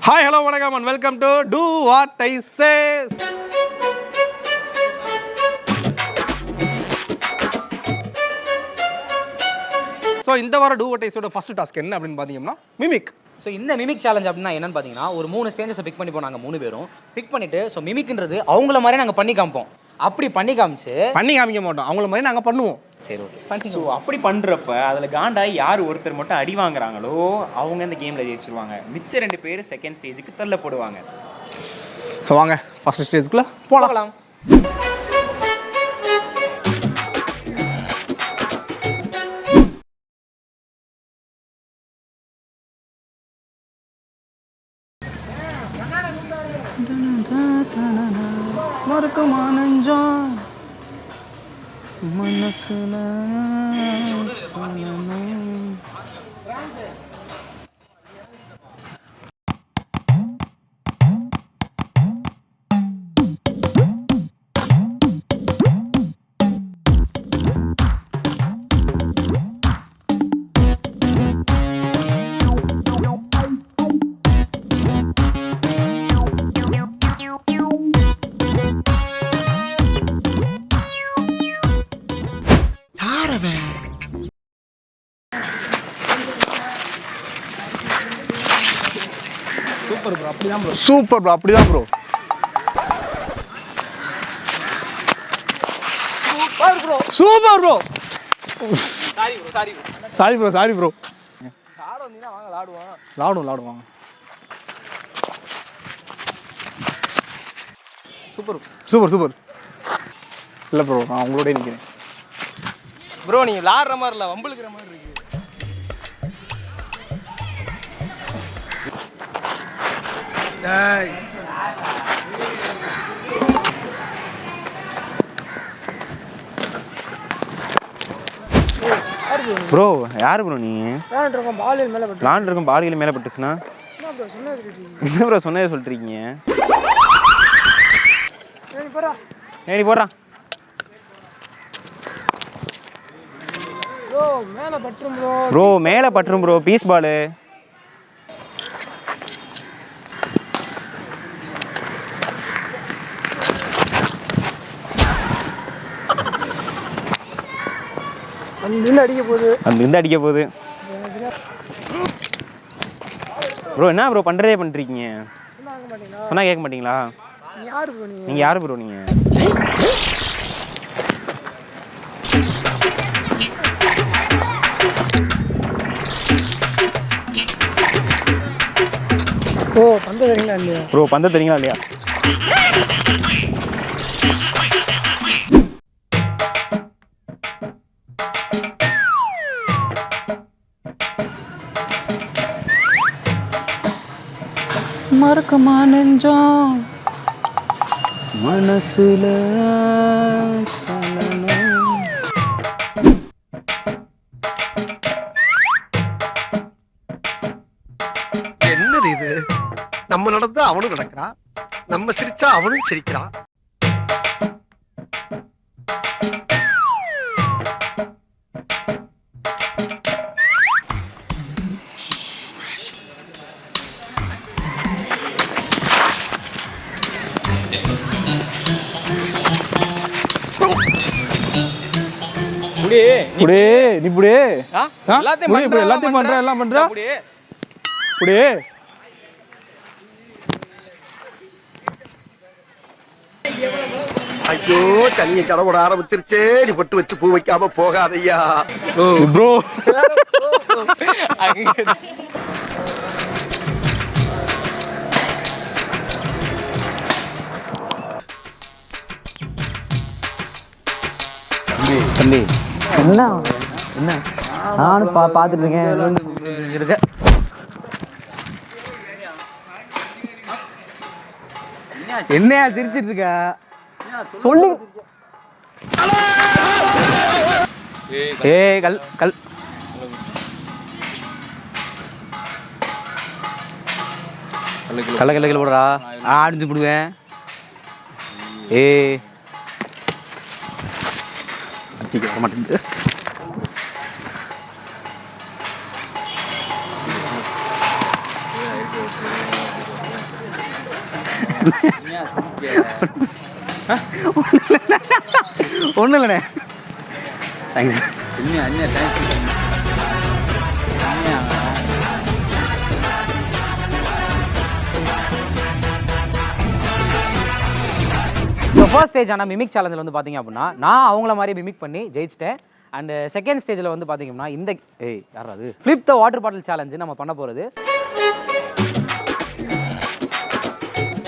Hi, hello, vanakkam and welcome to Do What I Say. So, இந்த வார Do What I Say first task என்ன அப்படினு பாத்தீங்கன்னா mimic. So இந்த mimic challenge அப்படின்னா என்னன்னு பார்த்தீங்கன்னா ஒரு 3 ஸ்டேஜஸை பிக் பண்ணி போனாங்க 3 பேரும் பிக் பண்ணிட்டு ஸோ மிமிக்ன்றது அவங்கள மாதிரி நாங்கள் பண்ணி காமிப்போம். அப்படி பண்ணி காமிக்க மாட்டோம், அவங்கள மாதிரி நாங்கள் பண்ணுவோம். சரி, ஓகே. ஸோ அப்படி பண்ணுறப்ப அதில் காண்டாய் யார் ஒருத்தர் மட்டும் அடி வாங்குறாங்களோ அவங்க இந்த கேமில் ஜெயிச்சிருவாங்க. மிச்ச 2 பேர் செகண்ட் ஸ்டேஜுக்கு தள்ளப்படுவாங்க. ஸோ வாங்க ஃபர்ஸ்ட் ஸ்டேஜுக்குள்ளே போகலாம். மறக்குமா நெஞ்சம் மனசுல சூப்பர் ப்ரோ, அப்படிதான் bro. Super bro. Sorry bro. லாடுவாங்க. சூப்பர். இல்லை ப்ரோ, நான் உங்களோட நிற்கிறேன் ப்ரோ. நீங்க விளாடுற மாதிரி இல்லை, வம்பளுக்குற மாதிரி இருக்கு. ப்ரோ யார் ப்ரோ நீ? இருக்கும் பாலியில் மேலே பட்டுச்சுன்னா என்ன ப்ரோ சொன்னதே சொல்லிட்டுருக்கீங்க? ஏடி போடுறான் ப்ரோ. மேலே பட்டுரும் ப்ரோ, பீஸ் பாலு. அங்கிருந்து அடிக்க போகுது ப்ரோ. என்ன ப்ரோ பண்றதே பண்ணிருக்கீங்க? சொன்னா கேட்க மாட்டீங்களா? நீங்க யாரு ப்ரோ? நீங்க ப்ரோ பந்த தெரியுங்களா இல்லையா? மறக்குமா நெஞ்சம் மனசுல என்னது இது? நம்ம நடந்தா அவனும் நடக்கிறான், நம்ம சிரிச்சா அவனும் சிரிக்கிறான். எல்லாத்தையும் பண்ற. ஐயோ, தண்ணியை கடவுட ஆரம்பிச்சிருச்சே. நீ பட்டு வச்சு பூ வைக்காம போகாதையா ப்ரோ. தம்பி என்ன நானும் பார்த்துட்டு இருக்கேன். என்னையா சிரிச்சிட்டு இருக்க? சொல்லு. ஏய் கல் போடுறா, அடிஞ்சு போடுவேன். அடிக்க மாட்டேங்குது. ஒன்றும் இல்லைண்ணே. தேங்க்ஸ். ஸோ ஃபர்ஸ்ட் ஸ்டேஜ் ஆனால் மிமிக் சேலஞ்சில் வந்து பார்த்தீங்க அப்படின்னா நான் அவங்கள மாதிரி மிமிக் பண்ணி ஜெயிச்சிட்டேன். அண்ட் செகண்ட் ஸ்டேஜில் வந்து பார்த்தீங்கன்னா இந்த யாராவது flip the water bottle challenge நம்ம பண்ண போகிறது.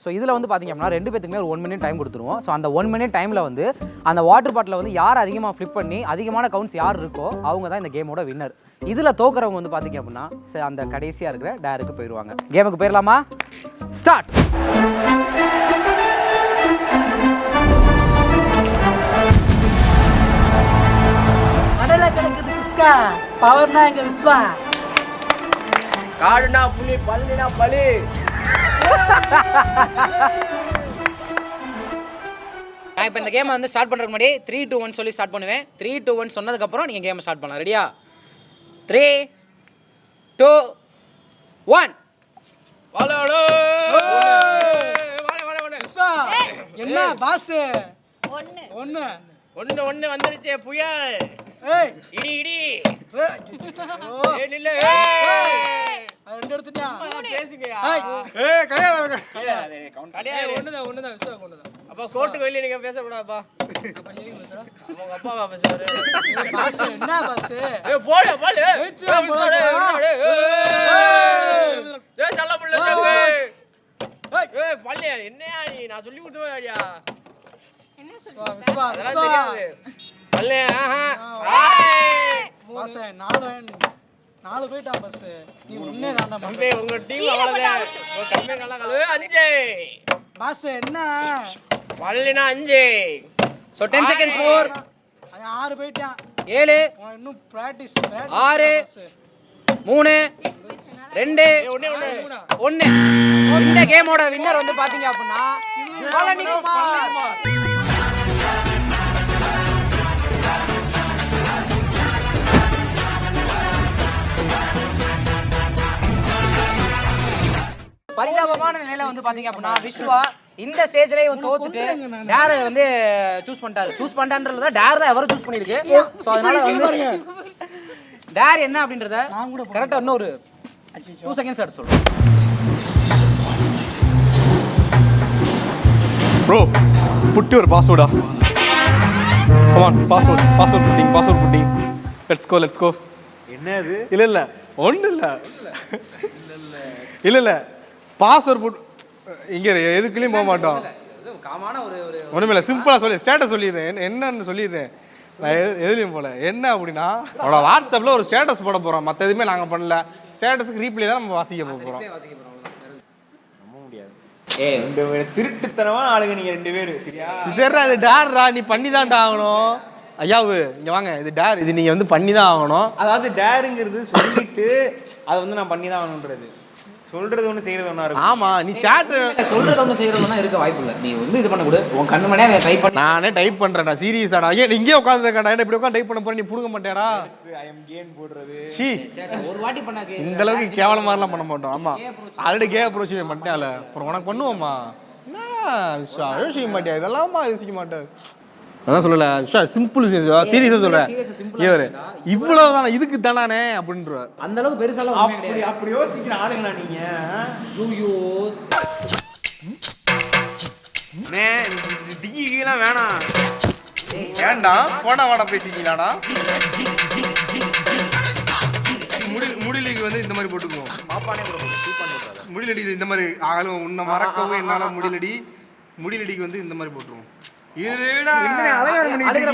ஸோ இதில் வந்து பார்த்தீங்க அப்படின்னா 2 பேத்துக்குமே ஒரு 1 minute டைம் கொடுத்துருவோம். ஸோ அந்த 1 minute டைமில் வந்து அந்த வாட்டர் பாட்டில் வந்து யார் அதிகமாக ஃப்ளிப் பண்ணி அதிகமான கவுண்ட்ஸ் யார் இருக்கோ அவங்க தான் இந்த கேமோட வின்னர். இதில் தோக்குறவங்க வந்து பார்த்தீங்க அப்படின்னா அந்த கடைசியாக இருக்கிற டேருக்கு போயிடுவாங்க. கேமுக்கு போயிடலாமா? ஸ்டார்ட். பவர்னா எங்க விஸ்வா, காடுனா புலி, பல்லினா பலி. நான் இப்போ இந்த கேமை வந்து ஸ்டார்ட் பண்ணுறதுக்கு முன்னாடி 3, 2, 1 சொல்லி ஸ்டார்ட் பண்ணுவேன். 3, 2, 1 சொன்னதுக்கப்புறம் நீங்கள் கேமை ஸ்டார்ட் பண்ணலாம். ரெடியா? 3, 2, 1. என்ன பாஸ்? ஒன்னு வந்துருச்சு புயல். இடி இடி. நில்ல. ரெண்டு எடுத்துட்டியா? பேசுங்கயா. கிடையாது. ஒண்ணுதான் விஸ்வா கொண்டுதான். அப்பா கோர்ட்டுக்கு வெளிய நீங்க பேச கூடாதுப்பா. அப்ப நீங்க பேசுற. உங்க அப்பா பேசுவாரு. பாஸ் என்ன பாஸ்? போடு போடு. ஏய் நல்ல புள்ள தம்பி. ஏய் பள்ளி என்னையா நீ? நான் சொல்லி கொடுத்தேன்டியா. என்ன சொல்ற? விஸ்வா விஸ்வா. பள்ளி பாஸ் 4 போய்ட்டான் பாஸ். நீ ஒண்ணே தான்டா தம்பி. உங்க டீம் அவ்வளவுதான். ஒரு கம்மி கலகல 5 பாஸ். என்ன பள்ளினா 5. So 10 seconds more. 6 போய்ட்டான். 7 இன்னும் பிராக்டீஸ் 6 3 2 1. இந்த கேமோட வின்னர் வந்து பாத்தீங்க அப்படின்னா பழனிக்குமார். பரிதாபமான நிலையில வந்து பாத்தீங்க அப்படின்னா விஸ்வா இந்த ஸ்டேஜ்லயே வந்து தோத்துட்டு டேர் வந்து சூஸ் பண்ணிட்டான்றத டேர் தான் எவரும் சூஸ் பண்ணிருக்கு. சோ அதனால வந்து டேர் என்ன அப்படின்றத கரெக்டா இன்னும் ஒரு 2 seconds எடுத்து சொல்றேன். ப்ரோ புட்டி ஒரு பாஸ்வேர்டா. Come on password putting. Let's go. என்ன இது? இல்ல ஒண்ணு இல்ல பாஸ்வேர்ட் புட் இங்க எதுக்குலயும் போக மாட்டோம். ஒண்ணுமில்ல சிம்பிளா சொல்லி ஸ்டேட்டஸ் சொல்லிடுறேன். என்னன்னு சொல்லிடுறேன். நான் எதுலையும் போல என்ன அப்படின்னா அவளோட வாட்ஸ்அப்ல ஒரு ஸ்டேட்டஸ் போட போறோம். மற்ற எதுவுமே நாங்க பண்ணல. ஸ்டேட்டஸ்க்கு ரீப்ளே தான் நம்ம வாசிக்க போறோம். நம்ப முடியாது. ரெண்டு திருட்டுத்தனமான ஆளுங்க நீங்க 2 பேரும். சரியா? சரி அது டேர்ரா, நீ பண்ணி தான்டா ஆகணும். ஐயாவு இங்க வாங்க, இது டேர், இது நீங்க வந்து பண்ணி தான் ஆகணும். அதாவது டேருங்கிறது சொல்லிட்டு அதை வந்து நான் பண்ணி தான் ஆகணுன்றது. சொல்றது ஒன்று செய்யறது ஒன்றா இருக்கும். ஆமா நீ சாட் சொல்றது ஒன்று செய்யறது ஒன்றா இருக்க வாய்ப்பு இல்லை. நீ வந்து இது பண்ண கூட உன் கண்ணு மணியா டைப் பண்ண. நானே டைப் பண்றேன்டா சீரியஸாடா. ஏன் இங்கே உட்காந்துருக்கேன்டா, என்ன இப்படி உட்காந்து டைப் பண்ண போற? நீ புடுங்க மாட்டேடா. ஐ எம் கேம் போடுறது. சி ஒரு வாட்டி பண்ணாக்கு இந்த அளவுக்கு கேவலமாலாம் பண்ண மாட்டோம். ஆமா ஆல்ரெடி கே அப்ரோச் பண்ணிட்டால. அப்புறம் உனக்கு பண்ணுவோமா? விஸ்வா யோசிக்க மாட்டியா? இதெல்லாமா யோசிக்க மாட்டேன். அதான் சொல்லல விஸ்வா, சிம்பிள் சீரியஸா சொல்றேன். இவரு இவ்வளவுதானே, இதுக்கு தானே அப்படின்ற அந்த அளவுக்கு பெருசாலாம் அப்படி யோசிக்கிற ஆளுங்களா நீங்க? ஐயோ டிகிலாம் வேணாம். ஏன்டா போனா பேசிக்கலாடா. முடியலைக்கு வந்து இந்த மாதிரி போட்டுக்குவோம். முடியலடி இந்த மாதிரி ஆளும் உன்னை மறக்கவும் என்னால முடியலடிக்கு வந்து இந்த மாதிரி போட்டுருவோம். அழுகிற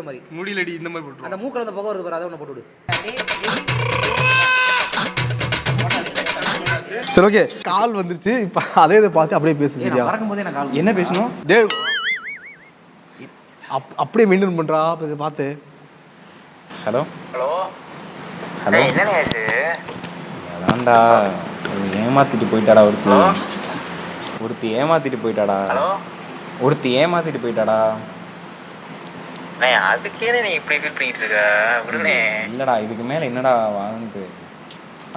மாதிரி முடியலடி இந்த மாதிரி போட்டுருவோம். அந்த மூக்கில் அந்த புகை வருது பாரு, அதை ஒன்று போட்டுவிடு. சரி ஓகே, கால் வந்துருச்சு. இப்போ அதே இதை பார்த்து அப்படியே பேசு. சரியா? மறக்கும்போதே நான் கால் என்ன பேசணும்? டேய் அப்படியே மெயின்டைன் பண்றா பார்த்து. ஹலோ என்னண்ணே ஆச்சு? அதான்டா ஏமாத்திட்டு போயிட்டாடா ஒருத்தி ஏமாத்திட்டு போயிட்டாடா. அதுக்கே நீ இப்படி ஃபீல் பண்ணிட்டு இருக்க? இல்லடா இதுக்கு மேல என்னடா வாழ்ந்து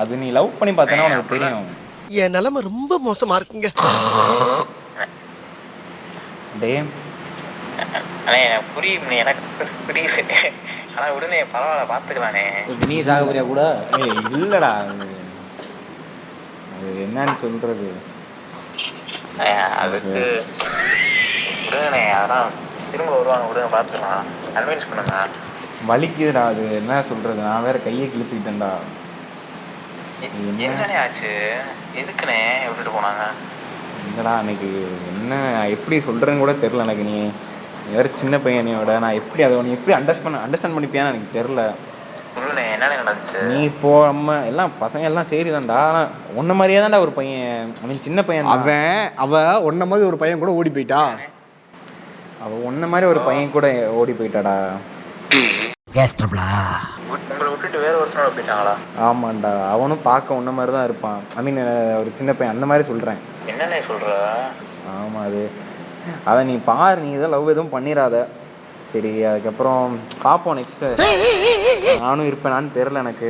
அது நீ லவ் பண்ணி பார்த்தனா உனக்கு தெரியும். என் நிலைமை ரொம்ப மோசமா இருக்குங்க. டே அண்ணே எனக்கு புரியுது, எனக்கு புரியுது. ஆனா விடுனே, பரவாயில்ல, பாத்துக்கலானே. நீ சாக போறியா கூட? ஏய் இல்லடா, அது என்னன்னு சொல்றது, அதுக்கு விடுங்கண்ணே, அதெல்லாம் திரும்ப வருவாங்க, விடுங்க, பாத்துக்கலாம். கன்வின்ஸ் பண்ணுங்க. வலிக்குதுடா. அது என்ன சொல்றது, நான் வேற கையை கிழிச்சுக்கிட்டேன்டா. என்னண்ணே ஆச்சு? எதுக்குண்ணே விட்டுட்டு போனாங்க? இல்லடா, எனக்கு என்ன எப்படி சொல்றேன்னு கூட தெரில எனக்கு. நீ வேற சின்ன பையனையோட நான் எப்படி அதை நீ எப்படி அண்டர்ஸ்டாண்ட் பண்ணிப்பியான்னு எனக்கு தெரில. விடுண்ணே, என்னண்ணே நடந்துச்சு? நீ இப்போ நம்ம எல்லாம் பசங்க எல்லாம் சரி தான்டா, ஆனால் உன்ன மாதிரியே தான்டா ஒரு பையன், ஐ மீன் சின்ன பையன். அவ உன்ன மாதிரி ஒரு பையன் கூட ஓடி போயிட்டா. அவள் உன்ன மாதிரி ஒரு பையன் கூட ஓடி போயிட்டாடா. உங்களை விட்டுட்டு வேற ஒருத்தனோட போயிட்டாங்களா? ஆமாண்டா, அவனும் பார்க்க உன்ன மாதிரி தான் இருப்பான். ஐ மீன் ஒரு சின்ன பையன் அந்த மாதிரி சொல்கிறேன். என்னண்ணே சொல்ற? ஆமாம், அதை நீ பாரு, நீ இதை லவ் எதுவும் பண்ணிடாத சரி. அதுக்கப்புறம் பார்ப்போம் நெக்ஸ்ட்டு. நானும் இருப்பேனான்னு தெரில எனக்கு.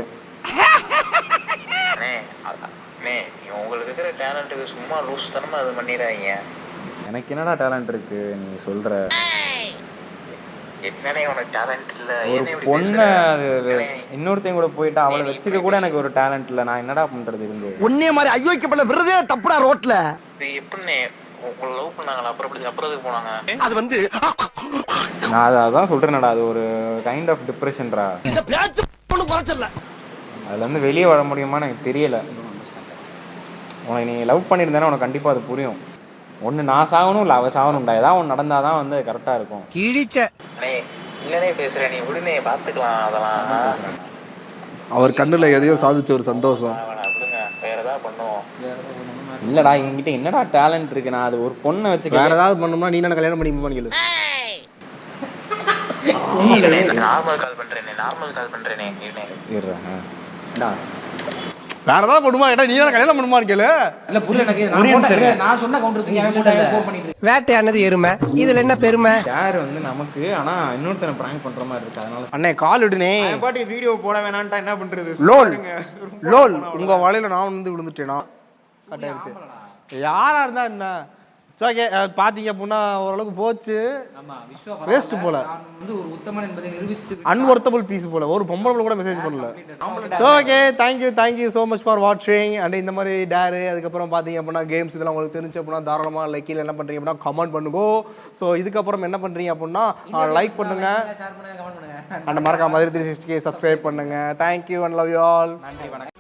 அண்ணே, உங்களுக்கு இருக்கிற டேலண்ட்டுக்கு சும்மா லூஸ் தனமா அது பண்ணிடாதீங்க. எனக்கு என்னடா டேலண்ட் இருக்கு நீ சொல்கிற? என்னண்ணே உனக்கு டேலண்ட் இல்ல? ஒரு பொண்ணை இன்னொருத்தையும் கூட போயிட்டா அவளை வச்சுக்க கூட எனக்கு ஒரு டேலண்ட் இல்லை. நான் என்னடா பண்ணுறது இருந்து? உன்னே மாதிரி ஐயோக்கப்பட விடுறதே தப்புடா ரோட்ல. இது எப்படிண்ணே உங்களை லவ் பண்ணாங்களா? அப்புறம் எதுக்கு போனாங்க? அது வந்து நான் அதான் சொல்கிறேன்டா, அது ஒரு கைண்ட் ஆஃப் டிப்ரெஷன்ரா. இந்த பேச்சு ஒன்றும் குறைச்சல. அதுலேருந்து வெளியே வர முடியுமான்னு எனக்கு தெரியலை. உனக்கு நீ லவ் பண்ணியிருந்தேன்னா உனக்கு கண்டிப்பாக அது புரியும். ஒன்று நான் சாகணும், இல்லை அவள் சாகணும்டா. ஏதாவது ஒன்று நடந்தால் தான் வந்து கரெக்டாக இருக்கும். கிழிச்ச அண்ணே, இல்லனே பேசுகிறேன், நீ விடுனே, பார்த்துக்கலாம். அதெல்லாம் அவர் கண்ணுல எதையோ சாதிச்ச ஒரு சந்தோஷம். விடுங்க, வேற ஏதாவது பண்ணுவோம். இல்லடா, என்கிட்ட என்னடா டேலண்ட் இருக்கு? நான் அது ஒரு பொண்ணை வச்சு வேற ஏதாவது பண்ணோம்னா நீ என்ன கல்யாணம் பண்ணிப்போன்னு கேளு. நார்மல் கால் பண்றேனே. வேற ஏதாவது பண்ணுமா கேட்டா நீ என்ன கல்யாணம் பண்ணுமான்னு கேளு. இல்ல புரியல எனக்கு. நான் சொன்ன கவுண்டருக்கு அவன் கூட ஸ்கோர் பண்ணிட்டு இருக்கு. வேட்டையானது எருமை, இதுல என்ன பெருமை? யார் வந்து நமக்கு, ஆனா இன்னொருத்தனை பிராங்க் பண்ற மாதிரி இருக்கு. அதனால அண்ணே கால் விடுனே. பாட்டி வீடியோ போட வேணான்ட்டா என்ன பண்றது? லோல் உங்க வலையில நான் வந்து விழுந்துட்டேனா? கட்டாயிருச்சு. யாரா இருந்தா என்ன? ஓகே, பாத்தீங்க அப்படின்னா ஓரளவுக்கு போச்சு. வேஸ்ட் போல. வந்து ஒரு உத்தமன் என்பதை நிரூபித்து அன்வொர்த்தபிள் பீஸ் போல. ஒரு பொம்பளை கூட மெசேஜ் பண்ணல. Okay, thank you so much for வாட்சிங். அண்ட் இந்த மாதிரி டேரு, அதுக்கப்புறம் பார்த்தீங்க அப்படின்னா கேம்ஸ் இதெல்லாம் உங்களுக்கு தெரிஞ்சு அப்படின்னா தாராளமாக லைக் கீழே என்ன பண்ணுறீங்க அப்படின்னா கமெண்ட் பண்ணுங்க. ஸோ இதுக்கப்புறம் என்ன பண்ணுறீங்க அப்படின்னா லைக் பண்ணுங்க, ஷேர் பண்ணுங்க, கமெண்ட் பண்ணுங்க. அண்ட் மறக்காம மாதிரி 360K சப்ஸ்கிரைப் பண்ணுங்க. Thank you and love you all. நன்றி, வணக்கம்.